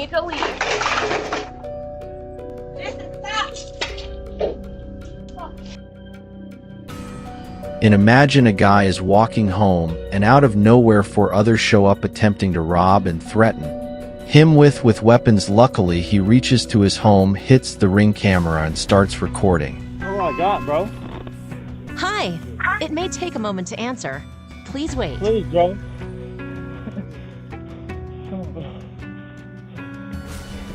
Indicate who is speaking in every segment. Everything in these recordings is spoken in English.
Speaker 1: need to leave.
Speaker 2: And imagine a guy is walking home, and out of nowhere four others show up attempting to rob and threaten him with weapons. Luckily, he reaches to his home, hits the Ring camera, and starts recording.
Speaker 3: Oh my God, bro.
Speaker 4: Hi. It may take a moment to answer. Please wait.
Speaker 3: Please, bro.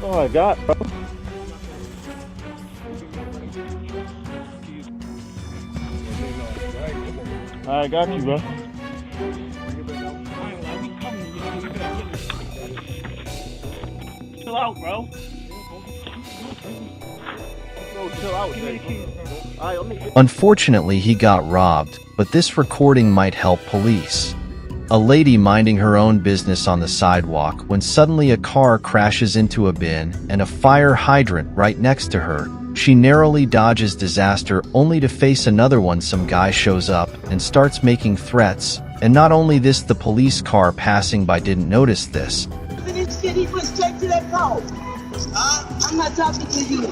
Speaker 3: Oh my God, bro. I got you, bro. Chill out, bro. Bro, chill out.
Speaker 2: Unfortunately, he got robbed, but this recording might help police. A lady minding her own business on the sidewalk when suddenly a car crashes into a bin and a fire hydrant right next to her. She narrowly dodges disaster only to face another one. Some guy shows up and starts making threats, and not only this, the police car passing by didn't notice this.
Speaker 5: This kid, he went straight to that car. I'm not talking to you.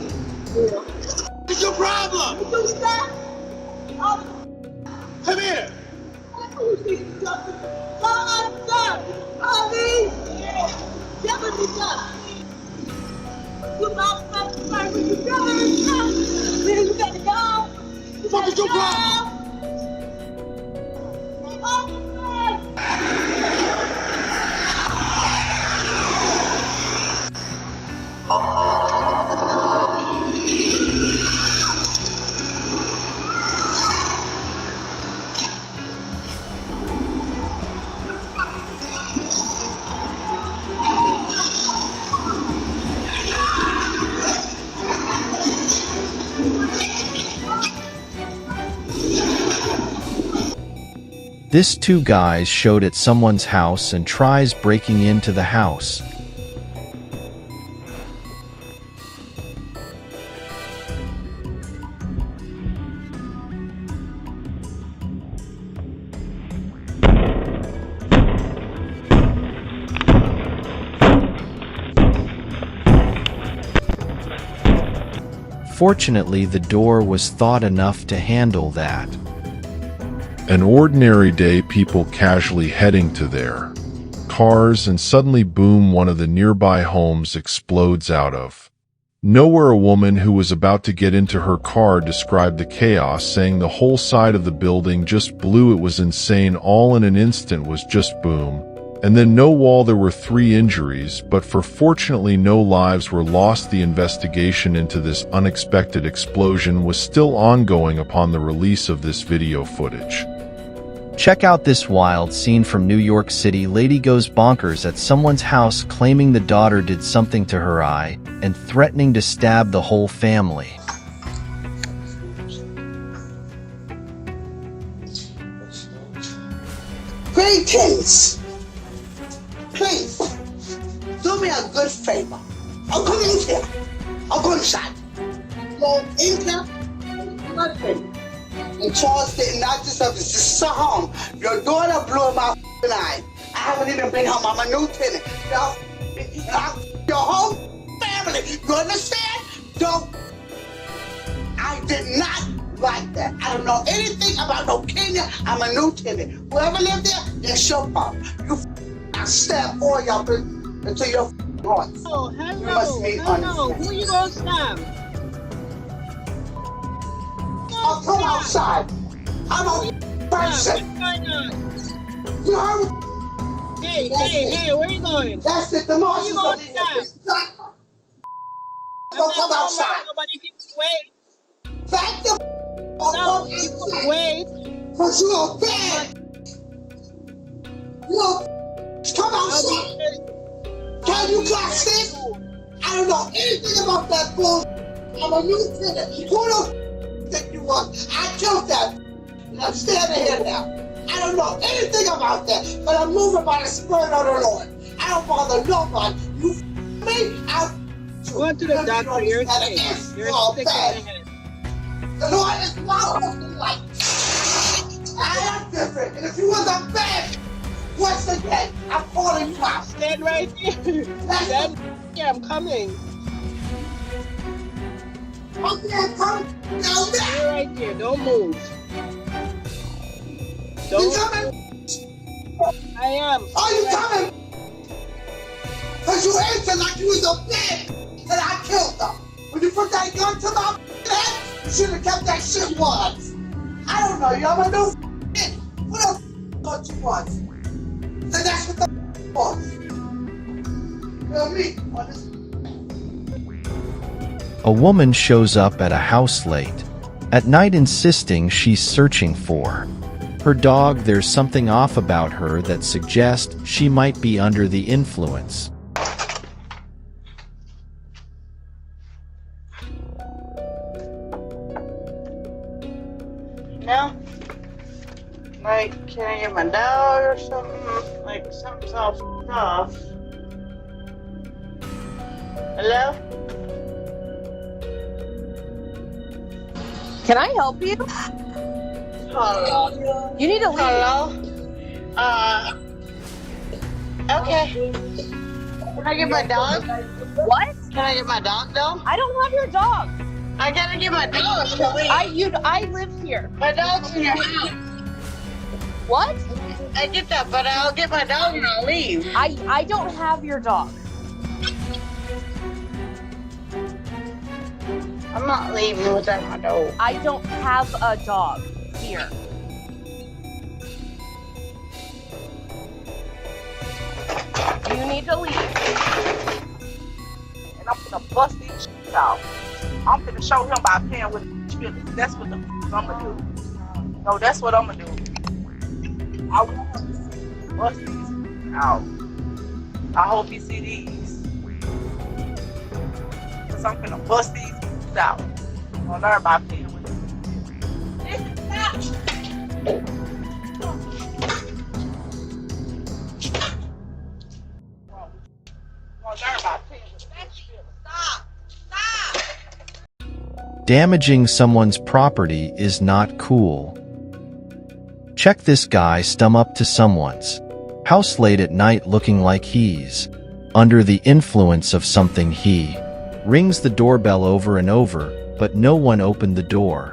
Speaker 6: What's your problem?
Speaker 5: You stop.
Speaker 6: Come here. What is your problem?
Speaker 2: This two guys showed at someone's house and tries breaking into the house. Fortunately, the door was thawed enough to handle that.
Speaker 7: An ordinary day, people casually heading to their cars, and suddenly boom, one of the nearby homes explodes out of nowhere. A woman who was about to get into her car described the chaos, saying the whole side of the building just blew. It was insane. All in an instant was just boom. And then no wall. There were 3 injuries, but fortunately no lives were lost. The investigation into this unexpected explosion was still ongoing upon the release of this video footage.
Speaker 2: Check out this wild scene from New York City. Lady goes bonkers at someone's house, claiming the daughter did something to her eye and threatening to stab the whole family.
Speaker 5: Greetings. Please, do me a good favor. I'll come in here. I'll go inside. Go in here. Nothing. And Charles did not deserve this. This is a home. Your daughter blew my eye. I haven't even been home. I'm a new tenant. Your whole family. You understand? I did not like that. I don't know anything about no Kenya. I'm a new tenant. Whoever lived there, that's your problem. I stab all y'all until your hearts.
Speaker 8: Oh, hello. Who you gonna stab?
Speaker 5: I'll come outside. I'm a person. You heard me?
Speaker 8: Hey, where you going?
Speaker 5: That's it. The more
Speaker 8: you going to stab?
Speaker 5: Don't come outside.
Speaker 8: Wait.
Speaker 5: Thank you.
Speaker 8: No, wait.
Speaker 5: Because you are bad. You come outside. Can you class it? I don't know anything about that bull. I'm a new tenant. Who the think you was? I killed that. And I'm standing here now. I don't know anything about that, but I'm moving by the Spirit of the Lord. I don't bother nobody. You me, I'll
Speaker 8: go to the doctor. You're sick. You're sick in the head.
Speaker 5: The Lord is my open light. I am different. And if you was a bad, once again, I'm calling you out.
Speaker 8: Stand right here.
Speaker 5: Stand
Speaker 8: Yeah, I'm coming.
Speaker 5: Okay, come down there.
Speaker 8: You're right there. Don't move.
Speaker 5: You
Speaker 8: Don't.
Speaker 5: coming?
Speaker 8: I am.
Speaker 5: Are you coming? Cause you answered like you was a bitch and I killed them. When you put that gun to my head, you should have kept that shit once. I don't know, you. I'm a new bitch. What the thought you was? So that's what the was. You know me?
Speaker 2: A woman shows up at a house late, at night insisting she's searching for her dog. There's something off about her that suggests she might be under the influence.
Speaker 8: No? Like, can I get my dog or something? Like, something's all f***ed off. Hello?
Speaker 1: Can I help you?
Speaker 8: Hello?
Speaker 1: You need to leave.
Speaker 8: Hello? Okay. Can I get my dog?
Speaker 1: What?
Speaker 8: Can I get my dog, though?
Speaker 1: I don't have your dog.
Speaker 8: I gotta get my dog.
Speaker 1: I live here.
Speaker 8: My dog's in your house.
Speaker 1: What?
Speaker 8: I get that, but I'll get my dog and I'll leave.
Speaker 1: I don't have your dog.
Speaker 8: I'm not leaving without my dog.
Speaker 1: I don't have a dog here. You need to leave.
Speaker 9: And I'm gonna bust these shits out. I'm gonna show him by playing with his feelings. That's what the f I'm gonna do. No, that's what I'm gonna do. I want him to bust these out. I hope you see these. Cause I'm gonna bust these out. I'm gonna learn by playing with him. Listen, stop!
Speaker 2: Damaging someone's property is not cool. Check this guy stum up to someone's house late at night looking like he's under the influence of something. He rings the doorbell over and over, but no one opened the door.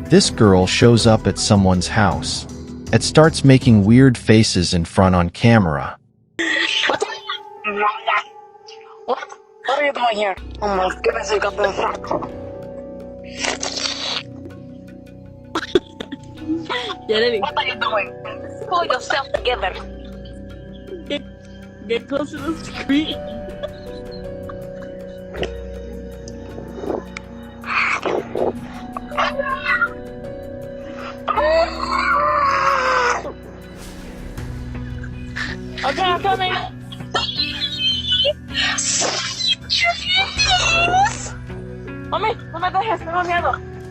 Speaker 2: This girl shows up at someone's house and starts making weird faces in front on camera.
Speaker 10: What are you doing here? Oh my goodness, you got this. What are you doing? Pull yourself together.
Speaker 9: Get close to the screen. Okay, I'm coming. Mami, no me dejes, tengo miedo.